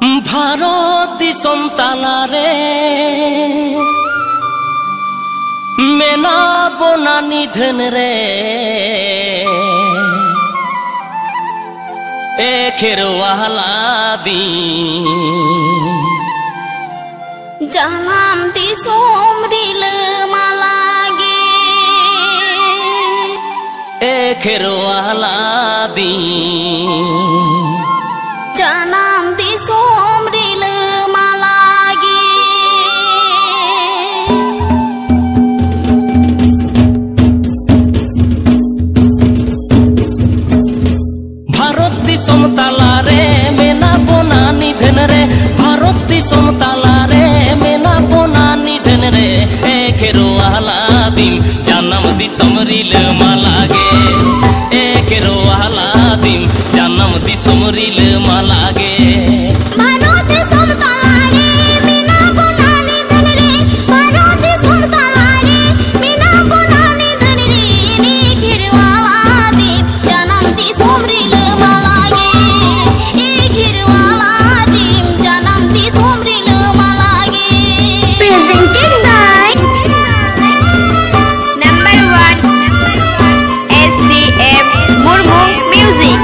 भारत दिसम तालारे मेना बोना निधन रे एखेरवाला दिन jangan disumril malage एखेरवाला दिन jangan disumril malage भारत दिसम तालारे मेना बोना निधन रे भारत दिसम तालारे मेना बोना निधन रे एखेरवाला दिन जन्म दिसम रिल मालागे एखेरवाला दिन जन्म दिसम रिल मालागे भारत दिसम तालारे मेना बोना निधन रे भारत दिसम तालारे मेना बोना निधन रे एखेरवाला दिन जन्म disumril malage एखेरवाला दिन जन्म disumril malage presented by number 1 SCM Murmu Music.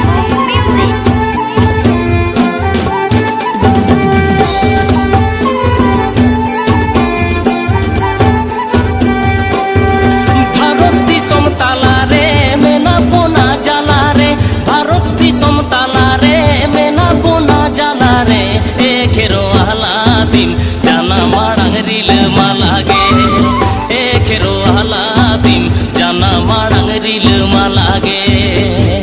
Bharat दिसम तालारे मेना बोना जाला रे भारत दिसम तालारे मेना बोना जाला रे एखेरवाला दिन जाना माड़ांग रिल मालागे एखेरवाला दिन जाना माड़ांग रिल मालागे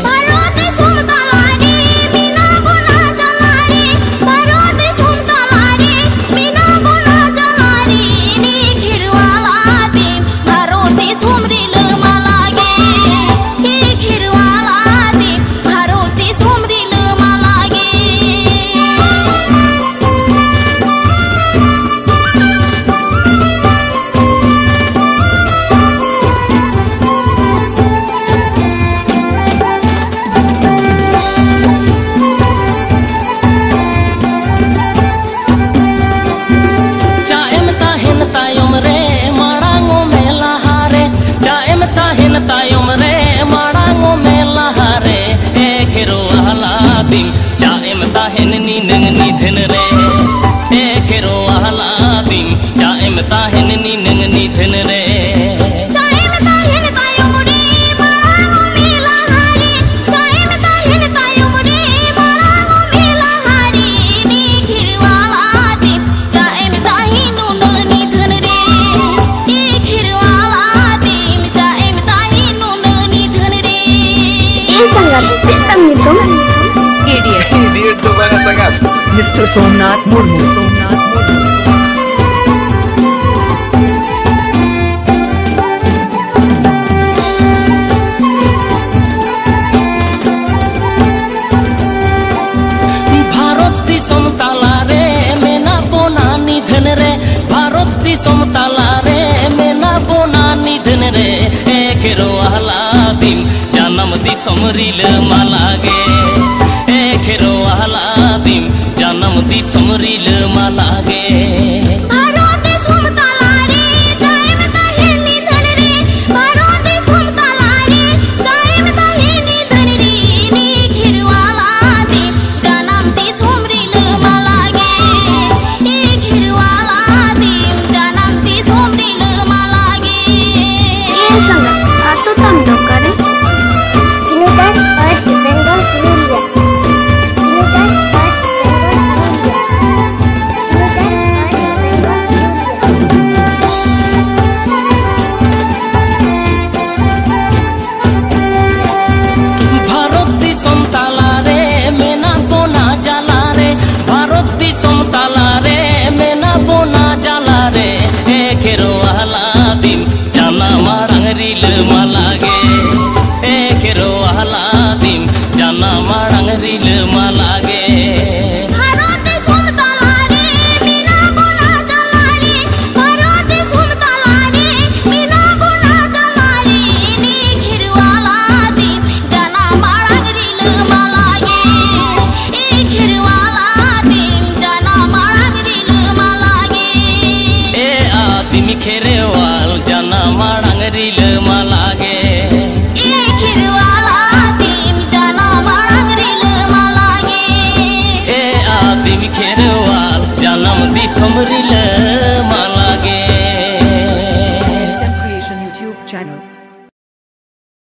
भारत दिसम तालारे मेना बोना जाला रे भारत दिसम तालारे मेना बोना जाला रे एखेरवाला दिन भारत disumril malage एखेरवाला दिन भारत disumril malage चाएम ताहिन तायम रे माड़ांगो में लहारे चाएम ताहिन तायम रे माड़ांगो में लहारे एखेरवाला दिन चाएम ताहिन नीनंग निधन रे एखेरवाला दिन चाएम ताहिन नीनंग निधन रे चाएम ताहिन तायम रे माड़ांगो में लहारे चाएम ताहिन तायम रे माड़ांगो में लहारे एखेरवाला दिन चाएम ताहिन नुन निधन रे एखेरवाला दिन चाएम ताहिन नुन निधन रे Ini sangat hitam itu. Idiot tuh banget sangat. Mr. Somnath Murmu. Bharat दिसम तालारे मेना बोना निधन रे भारत दिसम तालारे मेना बोना निधन रे एखेरवाला दिन जन्म दिसम रिल मालागे एखेरवाला दिन जन्म दिसम रिल मालागे भारत दिसम तालारे चाएम ताहिन निधन रे भारत दिसम तालारे चाएम ताहिन निधन रे एखेरवाला दिन जन्म disumril malage एखेरवाला दिन जन्म disumril malage Ini sangat atau tanda kare. Ini kan West Bengal India. Ini kan West Bengal India. Ini kan West Bengal India. Bharat दिसम तालारे मेना बोना जाला रे भारत दिसम तालारे मेना बोना जाला रे एखेरवाला दिन जाना माड़ांग रिल मालागे एखेरवाला दिन जाना माड़ांग रिल मालागे भारत दिसम तालारे मेना बोना जाला रे भारत दिसम तालारे मेना बोना जाला रे एखेरवाला दिन जना माड़ांग रिल malage एखेरवाला दिन दिसोम रिला